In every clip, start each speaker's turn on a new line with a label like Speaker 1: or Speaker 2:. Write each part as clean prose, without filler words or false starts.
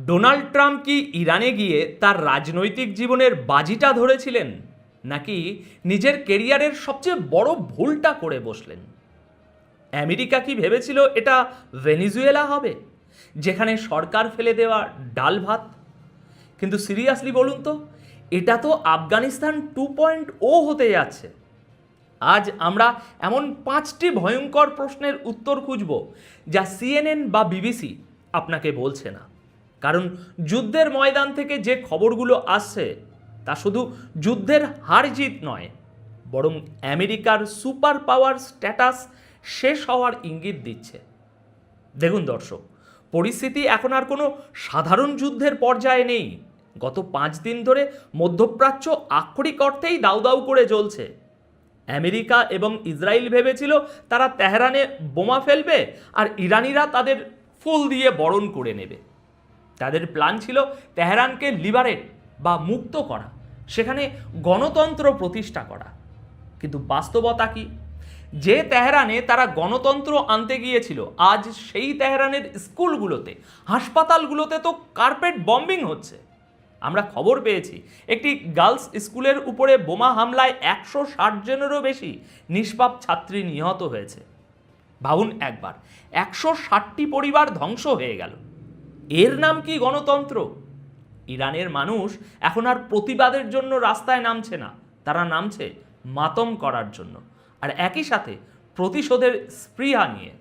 Speaker 1: Donald Trump কি ইরানে গিয়ে তার রাজনৈতিক জীবনের বাজিটা ধরেছিলেন, নাকি নিজের কেরিয়ারের সবচেয়ে বড় ভুলটা করে বসলেন? আমেরিকা কি ভেবেছিল এটা ভেনিজুয়েলা হবে, যেখানে সরকার ফেলে দেওয়া ডাল ভাত? কিন্তু সিরিয়াসলি বলুন তো, এটা তো আফগানিস্তান 2.0 হতে যাচ্ছে। আজ আমরা এমন 5টি ভয়ঙ্কর প্রশ্নের উত্তর খুঁজব যা সিএনএন বা বিবিসি আপনাকে বলছে না। কারণ যুদ্ধের ময়দান থেকে যে খবরগুলো আসছে তা শুধু যুদ্ধের হার জিত নয়, বরং আমেরিকার সুপার পাওয়ার স্ট্যাটাস শেষ হওয়ার ইঙ্গিত দিচ্ছে। দেখুন দর্শক, পরিস্থিতি এখন আর কোনো সাধারণ যুদ্ধের পর্যায়ে নেই। গত 5 দিন ধরে মধ্যপ্রাচ্য আক্ষরিক অর্থেই দাউ দাউ করে জ্বলছে। আমেরিকা এবং ইসরায়েল ভেবেছিল তারা তেহরানে বোমা ফেলবে আর ইরানিরা তাদের ফুল দিয়ে বরণ করে নেবে। তাদের প্ল্যান ছিল তেহরানকে লিবারেট বা মুক্ত করা, সেখানে গণতন্ত্র প্রতিষ্ঠা করা। কিন্তু বাস্তবতা কি? যে তেহরানে তারা গণতন্ত্র আনতে গিয়েছিল, আজ সেই তেহরানের স্কুলগুলোতে, হাসপাতালগুলোতে তো কার্পেট বম্বিং হচ্ছে। আমরা খবর পেয়েছি একটি গার্লস স্কুলের উপরে বোমা হামলায় 160 জনেরও বেশি নিষ্পাপ ছাত্রী নিহত হয়েছে। ভাবুন একবার, 160টি পরিবার ধ্বংস হয়ে গেল। এর নাম কি গণতন্ত্র? ইরানের মানুষ এখন আর প্রতিবাদের জন্য রাস্তায় নামছে না, তারা নামছে মাতম করার জন্য, আর একই সাথে প্রতিশোধের স্পৃহা নিয়ে।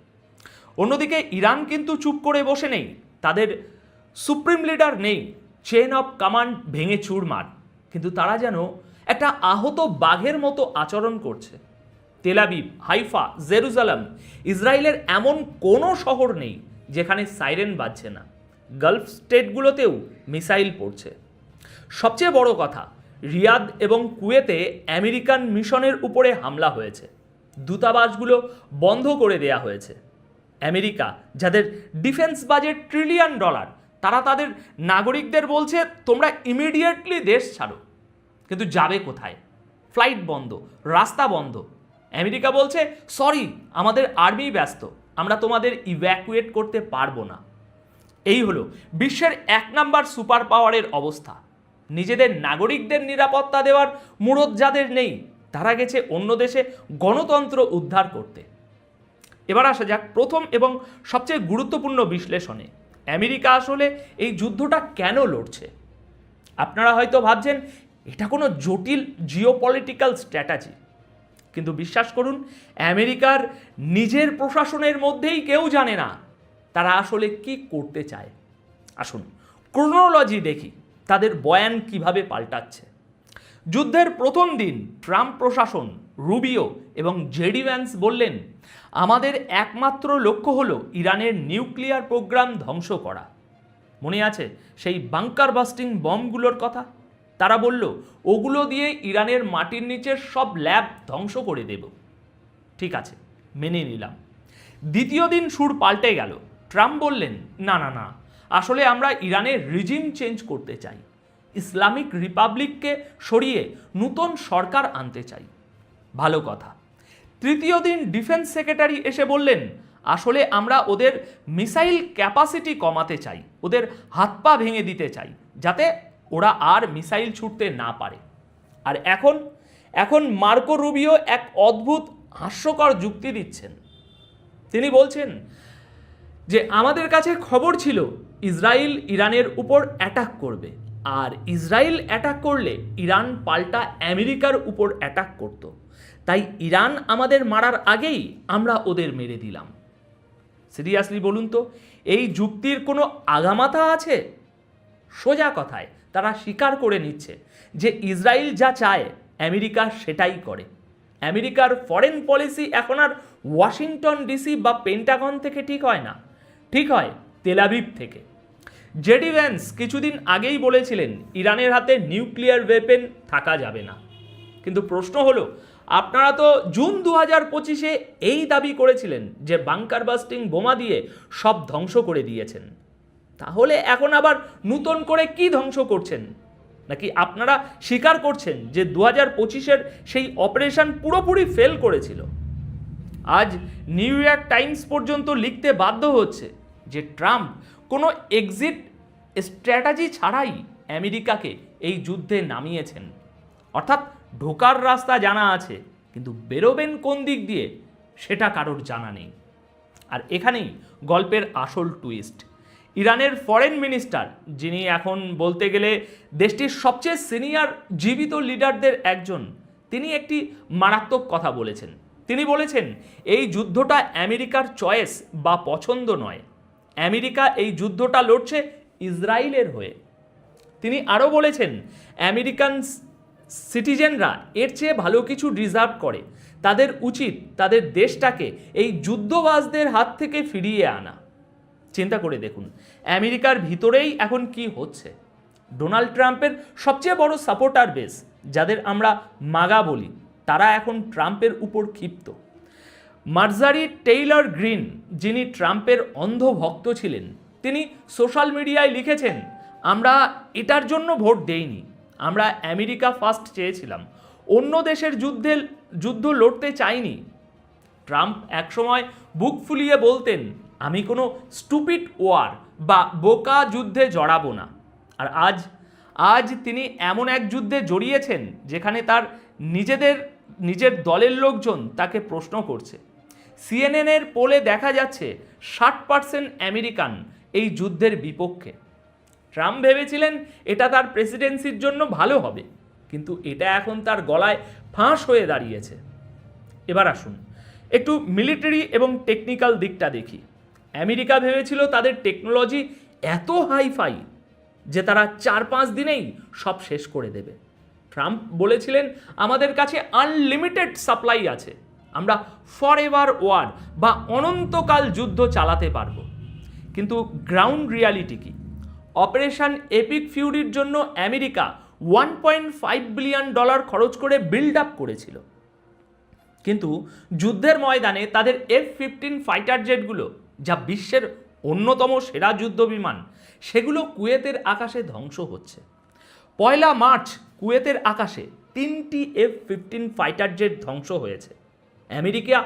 Speaker 1: অন্যদিকে ইরান কিন্তু চুপ করে বসে নেই। তাদের সুপ্রিম লিডার নেই, চেন অফ কমান্ড ভেঙে চুরমার, কিন্তু তারা যেন একটা আহত বাঘের মতো আচরণ করছে। তেল আবিব, হাইফা, জেরুজালেম, ইসরায়েলের এমন কোনো শহর নেই যেখানে সাইরেন বাজছে না। গালফ স্টেটগুলোতেও মিসাইল পড়ছে। সবচেয়ে বড় কথা, রিয়াদ এবং কুয়েতে আমেরিকান মিশনের উপরে হামলা হয়েছে। দূতাবাসগুলো বন্ধ করে দেয়া হয়েছে। আমেরিকা, যাদের ডিফেন্স বাজেট $1 ট্রিলিয়ন, তারা তাদের নাগরিকদের বলছে তোমরা ইমিডিয়েটলি দেশ ছাড়ো। কিন্তু যাবে কোথায়? ফ্লাইট বন্ধ, রাস্তা বন্ধ। আমেরিকা বলছে সরি, আমাদের আর্মি ব্যস্ত, আমরা তোমাদের ইভ্যাকুয়েট করতে পারবো না। এই হলো বিশ্বের 1 নাম্বার সুপার পাওয়ারের অবস্থা। নিজেদের নাগরিকদের নিরাপত্তা দেওয়ার মুরদ যাদের নেই, তারা গেছে অন্য দেশে গণতন্ত্র উদ্ধার করতে। এবার আসা যাক প্রথম এবং সবচেয়ে গুরুত্বপূর্ণ বিশ্লেষণে। আমেরিকা আসলে এই যুদ্ধটা কেন লড়ছে? আপনারা হয়তো ভাবছেন এটা কোনো জটিল জিওপলিটিক্যাল স্ট্র্যাটেজি, কিন্তু বিশ্বাস করুন, আমেরিকার নিজের প্রশাসনের মধ্যেই কেউ জানে না তারা আসলে কি করতে চায়। আসুন ক্রোনোলজি দেখি, তাদের বয়ান কিভাবে পাল্টাচ্ছে। যুদ্ধের প্রথম দিন ট্রাম্প প্রশাসন, রুবিও এবং জেডি ভ্যান্স বললেন আমাদের একমাত্র লক্ষ্য হলো ইরানের নিউক্লিয়ার প্রোগ্রাম ধ্বংস করা। মনে আছে সেই বাংকার বাস্টিং বমগুলোর কথা? তারা বলল ওগুলো দিয়ে ইরানের মাটির নিচের সব ল্যাব ধ্বংস করে দেব। ঠিক আছে, মেনে নিলাম। দ্বিতীয় দিন সুর পাল্টে গেল। ট্রাম্প বললেন না না না, আসলে আমরা ইরানের রিজিম চেঞ্জ করতে চাই, ইসলামিক রিপাবলিককে সরিয়ে নতুন সরকার আনতে চাই। ভালো কথা। তৃতীয় দিন ডিফেন্স সেক্রেটারি এসে বললেন আসলে আমরা ওদের মিসাইল ক্যাপাসিটি কমাতে চাই, ওদের হাত পা ভেঙে দিতে চাই, যাতে ওরা আর মিসাইল ছুটতে না পারে। আর এখন মার্কো রুবিও এক অদ্ভুত হাস্যকর যুক্তি দিচ্ছেন। তিনি বলছেন যে আমাদের কাছে খবর ছিল ইসরায়েল ইরানের উপর অ্যাটাক করবে, আর ইসরায়েল অ্যাটাক করলে ইরান পাল্টা আমেরিকার উপর অ্যাটাক করত, তাই ইরান আমাদের মারার আগেই আমরা ওদের মেরে দিলাম। সিরিয়াসলি বলুন তো, এই যুক্তির কোনো আগামাথা আছে? সোজা কথায় তারা স্বীকার করে নিচ্ছে যে ইসরায়েল যা চায় আমেরিকা সেটাই করে। আমেরিকার ফরেন পলিসি এখন আর ওয়াশিংটন ডিসি বা পেন্টাগন থেকে ঠিক হয় না, ঠিক হয় তেল আবিব থেকে। জেডি ভ্যান্স কিছুদিন আগেই বলেছিলেন ইরানের হাতে নিউক্লিয়ার ওয়েপেন থাকা যাবে না। কিন্তু প্রশ্ন হলো, আপনারা তো জুন 2025-এ এই দাবি করেছিলেন যে বাংকার বাস্টিং বোমা দিয়ে সব ধ্বংস করে দিয়েছেন। তাহলে এখন আবার নতুন করে কি ধ্বংস করছেন? নাকি আপনারা স্বীকার করছেন যে 2025-এর সেই অপারেশন পুরোপুরি ফেল করেছিল? আজ নিউ ইয়র্ক টাইমস পর্যন্ত লিখতে বাধ্য হচ্ছে যে ট্রাম্প কোনো এক্সিট স্ট্র্যাটেজি ছাড়াই আমেরিকাকে এই যুদ্ধে নামিয়েছেন। অর্থাৎ ঢোকার রাস্তা জানা আছে, কিন্তু বেরোবেন কোন দিক দিয়ে সেটা কারোর জানা নেই। আর এখানেই গল্পের আসল টুইস্ট। ইরানের ফরেন মিনিস্টার, যিনি এখন বলতে গেলে দেশটির সবচেয়ে সিনিয়র জীবিত লিডারদের একজন, তিনি একটি মারাত্মক কথা বলেছেন। তিনি বলেছেন এই যুদ্ধটা আমেরিকার চয়েস বা পছন্দ নয়, আমেরিকা এই যুদ্ধটা লড়ছে ইসরায়েলের হয়ে। তিনি আরও বলেছেন আমেরিকান সিটিজেনরা এর চেয়ে ভালো কিছু ডিজার্ভ করে, তাদের উচিত তাদের দেশটাকে এই যুদ্ধবাজদের হাত থেকে ফিরিয়ে আনা। চিন্তা করে দেখুন আমেরিকার ভিতরেই এখন কি হচ্ছে। ডোনাল্ড ট্রাম্পের সবচেয়ে বড় সাপোর্টার বেস, যাদের আমরা মাগা বলি, তারা এখন ট্রাম্পের উপর ক্ষিপ্ত। মার্জারি টেইলর গ্রিন, যিনি ট্রাম্পের অন্ধ ভক্ত ছিলেন, তিনি সোশ্যাল মিডিয়ায় লিখেছেন, আমরা এটার জন্য ভোট দেইনি, আমরা আমেরিকা ফার্স্ট চেয়েছিলাম, অন্য দেশের যুদ্ধ লড়তে চাইনি। ট্রাম্প একসময় বুক ফুলিয়ে বলতেন, আমি কোনো স্টুপিড ওয়ার বা বোকা যুদ্ধে জড়াবো না। আর আজ তিনি এমন এক যুদ্ধে জড়িয়েছেন যেখানে তার নিজের দলের লোকজন তাকে প্রশ্ন করছে। সিএনএনের পোলে দেখা যাচ্ছে 60% আমেরিকান এই যুদ্ধের বিপক্ষে। ট্রাম্প ভেবেছিলেন এটা তার প্রেসিডেন্সির জন্য ভালো হবে, কিন্তু এটা এখন তার গলায় ফাঁস হয়ে দাঁড়িয়েছে। এবার আসুন একটু মিলিটারি এবং টেকনিক্যাল দিকটা দেখি। আমেরিকা ভেবেছিল তাদের টেকনোলজি এত হাইফাই যে তারা 4-5 দিনেই সব শেষ করে দেবে। ট্রাম্প বলেছিলেন আমাদের কাছে আনলিমিটেড সাপ্লাই আছে, আমরা ফরএভার ওয়ার বা অনন্তকাল যুদ্ধ চালাতে পারবো। কিন্তু গ্রাউন্ড রিয়ালিটি কি? অপারেশন এপিক ফিউরির জন্য আমেরিকা $1.5 বিলিয়ন খরচ করে বিল্ড আপ করেছিল, কিন্তু যুদ্ধের ময়দানে তাদের F-15 ফাইটার জেটগুলো, যা বিশ্বের অন্যতম সেরা যুদ্ধ বিমান, সেগুলো কুয়েতের আকাশে ধ্বংস হচ্ছে। 1 মার্চ কুয়েতের আকাশে 3টি F-15 ফাইটার জেট ধ্বংস হয়েছে। আমেরিকা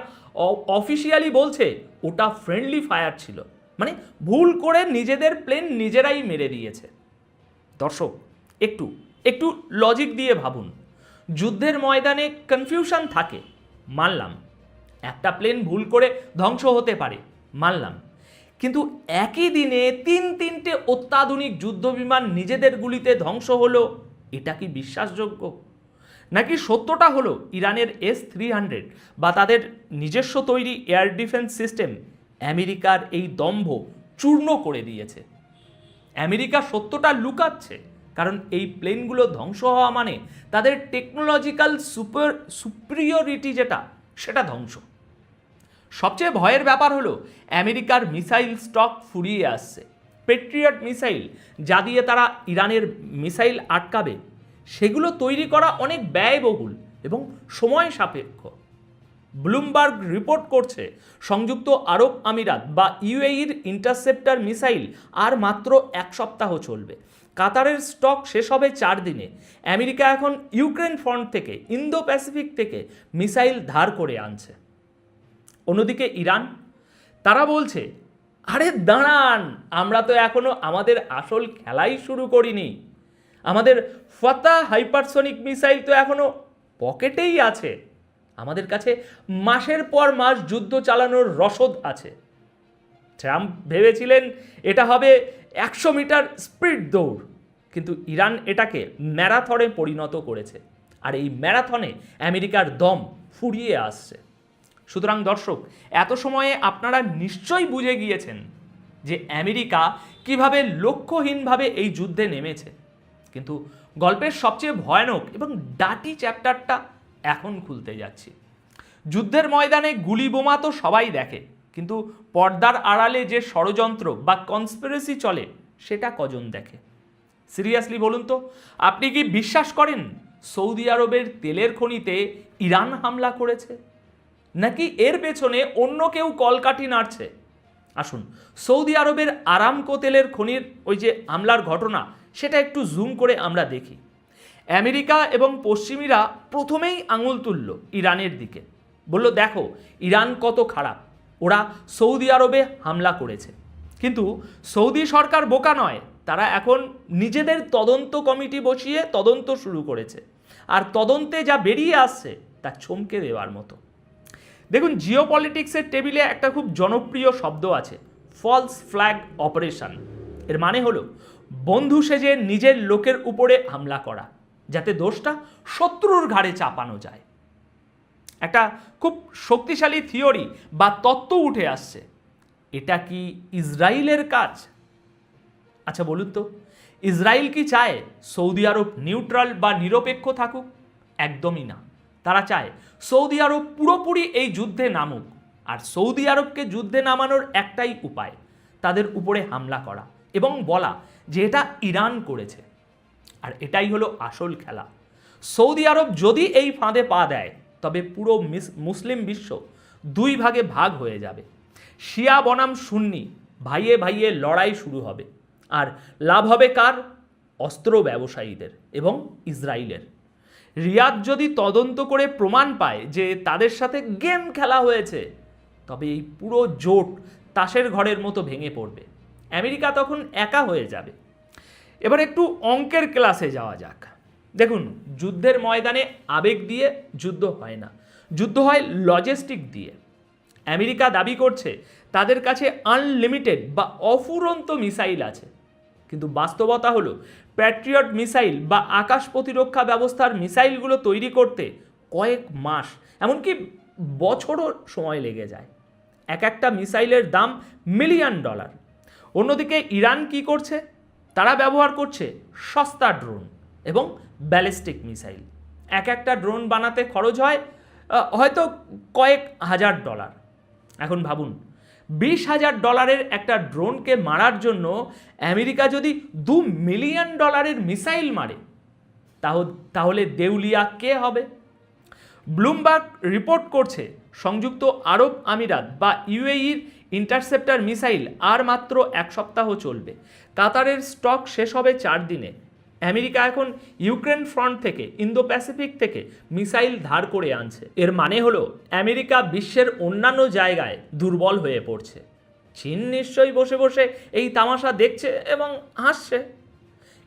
Speaker 1: অফিসিয়ালি বলছে ওটা ফ্রেন্ডলি ফায়ার ছিল, মানে ভুল করে নিজেদের প্লেন নিজেরাই মেরে দিয়েছে। দর্শক একটু লজিক দিয়ে ভাবুন। যুদ্ধের ময়দানে কনফিউশন থাকে, মানলাম, একটা প্লেন ভুল করে ধ্বংস হতে পারে, মানলাম, কিন্তু একই দিনে 3টে অত্যাধুনিক যুদ্ধবিমান নিজেদের গুলিতে ধ্বংস হলো, এটা কি বিশ্বাসযোগ্য? নাকি সত্যটা হলো ইরানের S-300 বা তাদের নিজস্ব তৈরি এয়ার ডিফেন্স সিস্টেম আমেরিকার এই দম্ভ চূর্ণ করে দিয়েছে? আমেরিকা সত্যটা লুকাচ্ছে, কারণ এই প্লেনগুলো ধ্বংস হওয়া মানে তাদের টেকনোলজিক্যাল সুপিরিয়রিটি সেটা ধ্বংস। সবচেয়ে ভয়ের ব্যাপার হলো আমেরিকার মিসাইল স্টক ফুরিয়ে আসছে। পেট্রিয়ট মিসাইল, যা দিয়ে তারা ইরানের মিসাইল আটকাবে, সেগুলো তৈরি করা অনেক ব্যয়বহুল এবং সময় সাপেক্ষ। ব্লুমবার্গ রিপোর্ট করছে সংযুক্ত আরব আমিরাত বা ইউএইর ইন্টারসেপ্টর মিসাইল আর মাত্র 1 সপ্তাহ চলবে। কাতারের স্টক শেষ হবে 4 দিনে। আমেরিকা এখন ইউক্রেন ফ্রন্ট থেকে, ইন্দো প্যাসিফিক থেকে মিসাইল ধার করে আনছে। অন্যদিকে ইরান, তারা বলছে, আরে দাঁড়ান, আমরা তো এখনো আমাদের আসল খেলাই শুরু করিনি, আমাদের ফাতা হাইপারসনিক মিসাইল তো এখনো পকেটেই আছে, আমাদের কাছে মাসের পর মাস যুদ্ধ চালানোর রসদ আছে। ট্রাম্প ভেবেছিলেন এটা হবে 100 মিটার স্পিড দৌড়, কিন্তু ইরান এটাকে ম্যারাথনে পরিণত করেছে, আর এই ম্যারাথনে আমেরিকার দম ফুরিয়ে আসছে। সুতরাং দর্শক, এত সময়ে আপনারা নিশ্চয়ই বুঝে গিয়েছেন যে আমেরিকা কিভাবে লক্ষ্যহীনভাবে এই যুদ্ধে নেমেছে। কিন্তু গল্পের সবচেয়ে ভয়ানক এবং ডাটি চ্যাপ্টারটা এখন খুলতে যাচ্ছি। যুদ্ধের ময়দানে গুলি বোমা তো সবাই দেখে, কিন্তু পর্দার আড়ালে যে ষড়যন্ত্র বা কনস্পিরেসি চলে সেটা কজন দেখে? সিরিয়াসলি বলুন তো, আপনি কি বিশ্বাস করেন সৌদি আরবের তেলের খনিতে ইরান হামলা করেছে, নাকি এর পেছনে অন্য কেউ কলকাঠি নাড়ছে? আসুন সৌদি আরবের আরামকো তেলের খনির ওই যে হামলার ঘটনা, সেটা একটু জুম করে আমরা দেখি। আমেরিকা এবং পশ্চিমীরা প্রথমেই আঙুল তুলল ইরানের দিকে, বলল দেখো ইরান কত খারাপ, ওরা সৌদি আরবে হামলা করেছে। কিন্তু সৌদি সরকার বোকা নয়, তারা এখন নিজেদের তদন্ত কমিটি বসিয়ে তদন্ত শুরু করেছে, আর তদন্তে যা বেরিয়ে আসছে তা চমকে দেওয়ার মতো। দেখুন, জিও পলিটিক্সের টেবিলে একটা খুব জনপ্রিয় শব্দ আছে, ফলস ফ্ল্যাগ অপারেশন। এর মানে হলো বন্ধু সেজে নিজের লোকের উপরে হামলা করা, যাতে দোষটা শত্রুর ঘাড়ে চাপানো যায়। একটা খুব শক্তিশালী থিওরি বা তত্ত্ব উঠে আসছে, এটা কি ইসরায়েলের কাজ? আচ্ছা বলুন তো, ইসরায়েল কি চায় সৌদি আরব নিউট্রাল বা নিরপেক্ষ থাকুক? একদমই না। তারা চায় সৌদি আরব পুরোপুরি এই যুদ্ধে নামুক, আর সৌদি আরবকে যুদ্ধে নামানোর একটাই উপায়, তাদের উপরে হামলা করা এবং বলা যে এটা ইরান করেছে। আর এটাই হলো আসল খেলা। সৌদি আরব যদি এই ফাঁদে পা দেয়, তবে পুরো মুসলিম বিশ্ব দুই ভাগে ভাগ হয়ে যাবে। শিয়া বনাম সুন্নি ভাইয়ে ভাইয়ে লড়াই শুরু হবে, আর লাভ হবে কার? অস্ত্র ব্যবসায়ীদের এবং ইসরায়েলের। রিয়াদ যদি তদন্ত করে প্রমাণ পায় যে তাদের সাথে গেম খেলা হয়েছে, তবে এই পুরো জোট তাসের ঘরের মতো ভেঙে পড়বে। আমেরিকা তখন একা হয়ে যাবে। এবার একটু অঙ্কের ক্লাসে যাওয়া যাক। দেখুন, যুদ্ধের ময়দানে আবেগ দিয়ে যুদ্ধ হয় না, যুদ্ধ হয় লজিস্টিক দিয়ে। আমেরিকা দাবি করছে তাদের কাছে আনলিমিটেড বা অফুরন্ত মিসাইল আছে, কিন্তু বাস্তবতা হলো প্যাট্রিয়ট মিসাইল বা আকাশ প্রতিরক্ষা ব্যবস্থার মিসাইলগুলো তৈরি করতে কয়েক মাস, এমনকি বছরও সময় লেগে যায়। এক একটা মিসাইলের দাম $মিলিয়ন। অন্যদিকে ইরান কি করছে? তারা ব্যবহার করছে সস্তা ড্রোন এবং ব্যালিস্টিক মিসাইল। এক একটা ড্রোন বানাতে খরচ হয় হয়তো কয়েক হাজার ডলার। এখন ভাবুন, $20,000 একটা ড্রোনকে মারার জন্য আমেরিকা যদি $2 মিলিয়ন মিসাইল মারে, তাহলে দেউলিয়া কে হবে? ব্লুমবার্গ রিপোর্ট করছে সংযুক্ত আরব আমিরাত বা ইউএইর ইন্টারসেপ্টর মিসাইল আর মাত্র 1 সপ্তাহ চলবে। কাতারের স্টক শেষ হবে 4 দিনে। আমেরিকা এখন ইউক্রেন ফ্রন্ট থেকে, ইন্দো প্যাসিফিক থেকে মিসাইল ধার করে আনছে। এর মানে হলো আমেরিকা বিশ্বের অন্যান্য জায়গায় দুর্বল হয়ে পড়ছে। চীন নিশ্চয়ই বসে বসে এই তামাশা দেখছে এবং হাসছে।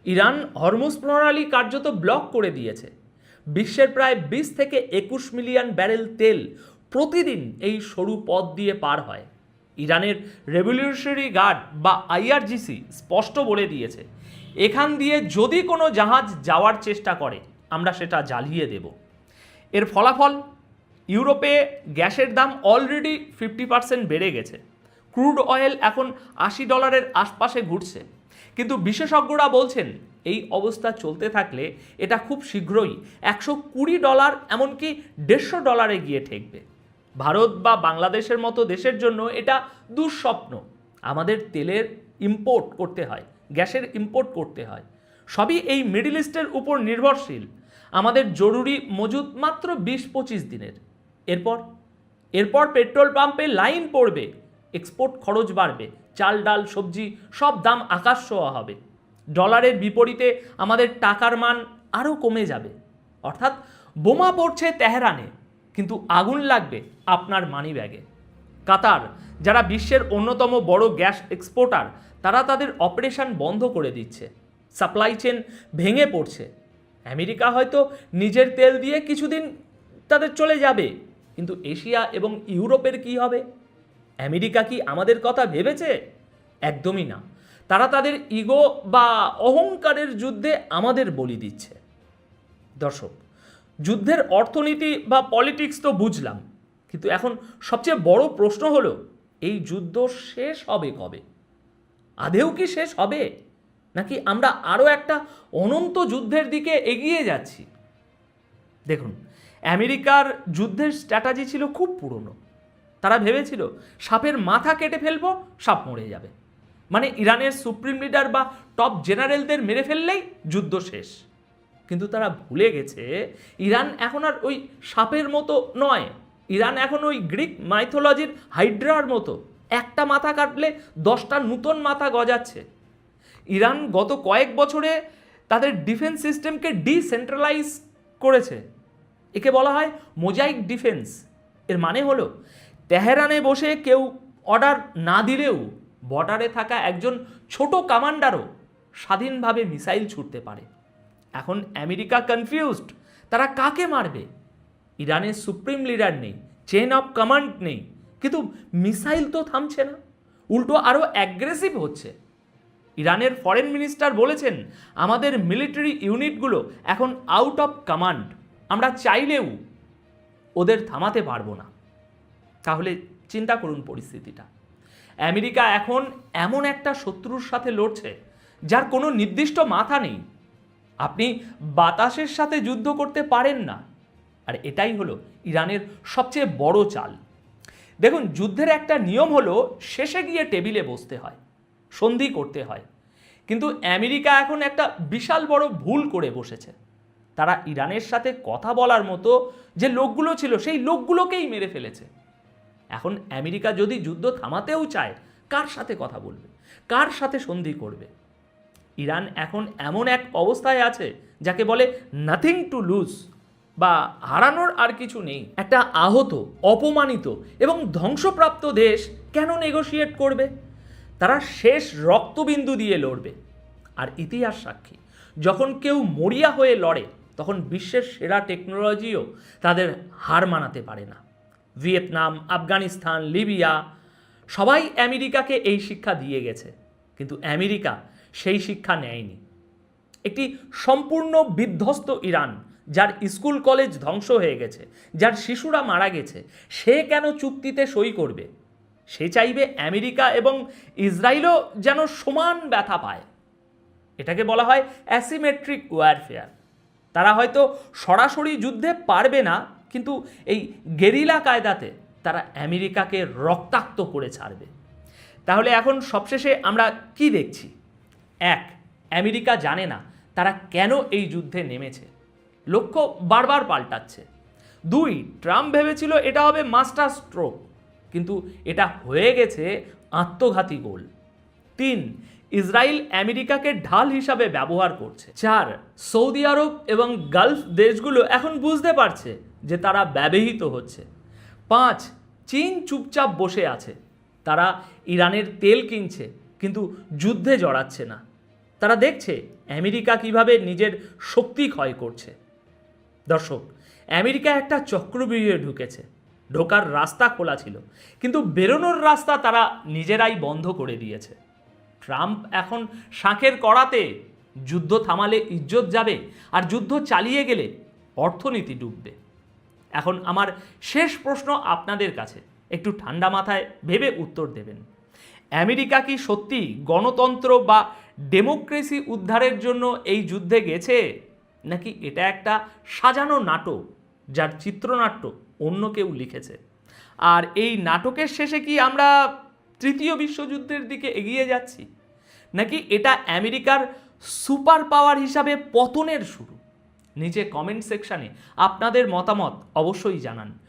Speaker 1: ইরান হরমুজ প্রণালী কার্যত ব্লক করে দিয়েছে। বিশ্বের প্রায় 20 থেকে 21 মিলিয়ন ব্যারেল তেল প্রতিদিন এই সরু পথ দিয়ে পার হয়। ইরানের রেভলিউশনারি গার্ড বা আইআরজিসি স্পষ্ট বলে দিয়েছে, এখান দিয়ে যদি কোনো জাহাজ যাওয়ার চেষ্টা করে, আমরা সেটা জ্বালিয়ে দেব। এর ফলাফল, ইউরোপে গ্যাসের দাম অলরেডি 50% বেড়ে গেছে। ক্রুড অয়েল এখন $80 আশপাশে ঘুরছে। কিন্তু বিশেষজ্ঞরা বলছেন এই অবস্থা চলতে থাকলে এটা খুব শীঘ্রই $120, এমনকি $150 গিয়ে ঠেকবে। ভারত বা বাংলাদেশের মতো দেশের জন্য এটা দুঃস্বপ্ন। আমাদের তেলের ইম্পোর্ট করতে হয়, গ্যাসের ইম্পোর্ট করতে হয়, সবই এই মিডল ইস্টের উপর নির্ভরশীল। আমাদের জরুরি মজুদ মাত্র 20-25 দিনের। এরপর পেট্রোল পাম্পে লাইন পড়বে, এক্সপোর্ট খরচ বাড়বে, চাল ডাল সবজি সব দাম আকাশ ছোঁয়া হবে। ডলারের বিপরীতে আমাদের টাকার মান আরও কমে যাবে। অর্থাৎ বোমা পড়ছে তেহরানে, কিন্তু আগুন লাগবে আপনার মানিব্যাগে। কাতার, যারা বিশ্বের অন্যতম বড় গ্যাস এক্সপোর্টার, তারা তাদের অপারেশন বন্ধ করে দিচ্ছে। সাপ্লাই চেন ভেঙে পড়ছে। আমেরিকা হয়তো নিজের তেল দিয়ে কিছুদিন তাদের চলে যাবে, কিন্তু এশিয়া এবং ইউরোপের কি হবে? আমেরিকা কি আমাদের কথা ভেবেছে? একদমই না। তারা তাদের ইগো বা অহংকারের যুদ্ধে আমাদের বলি দিচ্ছে। দর্শক, যুদ্ধের অর্থনীতি বা পলিটিক্স তো বুঝলাম, কিন্তু এখন সবচেয়ে বড় প্রশ্ন হলো, এই যুদ্ধ শেষ হবে কবে? আদেও কি শেষ হবে, নাকি আমরা আরও একটা অনন্ত যুদ্ধের দিকে এগিয়ে যাচ্ছি? দেখুন, আমেরিকার যুদ্ধের স্ট্র্যাটাজি ছিল খুব পুরনো। তারা ভেবেছিল সাপের মাথা কেটে ফেলবো, সাপ মরে যাবে। মানে ইরানের সুপ্রিম লিডার বা টপ জেনারেলদের মেরে ফেললেই যুদ্ধ শেষ। কিন্তু তারা ভুলে গেছে ইরান এখন আর ওই সাপের মতো নয়। ইরান এখন ওই গ্রিক মাইথোলজির হাইড্রার মতো, একটা মাথা কাটলে 10টা নূতন মাথা গজাচ্ছে। ইরান গত কয়েক বছরে তাদের ডিফেন্স সিস্টেমকে ডিসেন্ট্রালাইজ করেছে। একে বলা হয় মোজাইক ডিফেন্স। এর মানে হলো তেহরানে বসে কেউ অর্ডার না দিলেও বর্ডারে থাকা একজন ছোট কমান্ডারও স্বাধীনভাবে মিসাইল ছুটতে পারে। এখন আমেরিকা কনফিউজড, তারা কাকে মারবে? ইরানের সুপ্রিম লিডার নেই, চেন অফ কমান্ড নেই, কিন্তু মিসাইল তো থামছে না, উল্টো আরও অ্যাগ্রেসিভ হচ্ছে। ইরানের ফরেন মিনিস্টার বলেছেন, আমাদের মিলিটারি ইউনিটগুলো এখন আউট অফ কমান্ড, আমরা চাইলেও ওদের থামাতে পারবো না। তাহলে চিন্তা করুন পরিস্থিতিটা। আমেরিকা এখন এমন একটা শত্রুর সাথে লড়ছে যার কোনো নির্দিষ্ট মাথা নেই। আপনি বাতাসের সাথে যুদ্ধ করতে পারেন না, আর এটাই হলো ইরানের সবচেয়ে বড় চাল। দেখুন, যুদ্ধের একটা নিয়ম হলো শেষে গিয়ে টেবিলে বসতে হয়, সন্ধি করতে হয়। কিন্তু আমেরিকা এখন একটা বিশাল বড় ভুল করে বসেছে। তারা ইরানের সাথে কথা বলার মতো যে লোকগুলো ছিল সেই লোকগুলোকেই মেরে ফেলেছে। এখন আমেরিকা যদি যুদ্ধ থামাতেও চায়, কার সাথে কথা বলবে, কার সাথে সন্ধি করবে? ইরান এখন এমন এক অবস্থায় আছে যাকে বলে নাথিং টু লুজ, বা হারানোর আর কিছু নেই। একটা আহত, অপমানিত এবং ধ্বংসপ্রাপ্ত দেশ কেন নেগোশিয়েট করবে? তারা শেষ রক্তবিন্দু দিয়ে লড়বে। আর ইতিহাস সাক্ষী, যখন কেউ মরিয়া হয়ে লড়ে তখন বিশ্বের সেরা টেকনোলজিও তাদের হার মানাতে পারে না। ভিয়েতনাম, আফগানিস্তান, লিবিয়া, সবাই আমেরিকাকে এই শিক্ষা দিয়ে গেছে, কিন্তু আমেরিকা সেই শিক্ষা নেয়নি। একটি সম্পূর্ণ বিধ্বস্ত ইরান, যার স্কুল কলেজ ধ্বংস হয়ে গেছে, যার শিশুরা মারা গেছে, সে কেন চুক্তিতে সই করবে? সে চাইবে আমেরিকা এবং ইসরায়েলও যেন সমান ব্যথা পায়। এটাকে বলা হয় অ্যাসিমেট্রিক ওয়ারফেয়ার। তারা হয়তো সরাসরি যুদ্ধে পারবে না, কিন্তু এই গেরিলা কায়দাতে তারা আমেরিকাকে রক্তাক্ত করে ছাড়বে। তাহলে এখন সবশেষে আমরা কি দেখছি? এক, আমেরিকা জানে না তারা কেন এই যুদ্ধে নেমেছে, লক্ষ্য বারবার পাল্টাচ্ছে। দুই, ট্রাম্প ভেবেছিল এটা হবে মাস্টার স্ট্রোক, কিন্তু এটা হয়ে গেছে আত্মঘাতী গোল। তিন, ইসরায়েল আমেরিকাকে ঢাল হিসাবে ব্যবহার করছে। চার, সৌদি আরব এবং গালফ দেশগুলো এখন বুঝতে পারছে যে তারা ব্যবহৃত হচ্ছে। পাঁচ, চীন চুপচাপ বসে আছে, তারা ইরানের তেল কিনছে কিন্তু যুদ্ধে জড়াচ্ছে না। তারা দেখছে আমেরিকা কিভাবে নিজের শক্তি ক্ষয় করছে। দর্শক, আমেরিকা একটা চক্রব্যূহে ঢুকেছে। ঢোকার রাস্তা খোলা ছিল, কিন্তু বেরোনোর রাস্তা তারা নিজেরাই বন্ধ করে দিয়েছে। ট্রাম্প এখন শাঁখের কড়াতে, যুদ্ধ থামালে ইজ্জত যাবে, আর যুদ্ধ চালিয়ে গেলে অর্থনীতি ডুববে। এখন আমার শেষ প্রশ্ন আপনাদের কাছে, একটু ঠান্ডা মাথায় ভেবে উত্তর দেবেন। আমেরিকা কি সত্যি গণতন্ত্র বা ডেমোক্রেসি উদ্ধারের জন্য এই যুদ্ধে গেছে, নাকি এটা একটা সাজানো নাটক যার চিত্রনাট্য অন্য কেউ লিখেছে? আর এই নাটকের শেষে কি আমরা তৃতীয় বিশ্বযুদ্ধের দিকে এগিয়ে যাচ্ছি, নাকি এটা আমেরিকার সুপার পাওয়ার হিসাবে পতনের শুরু? নিচে কমেন্ট সেকশানে আপনাদের মতামত অবশ্যই জানান।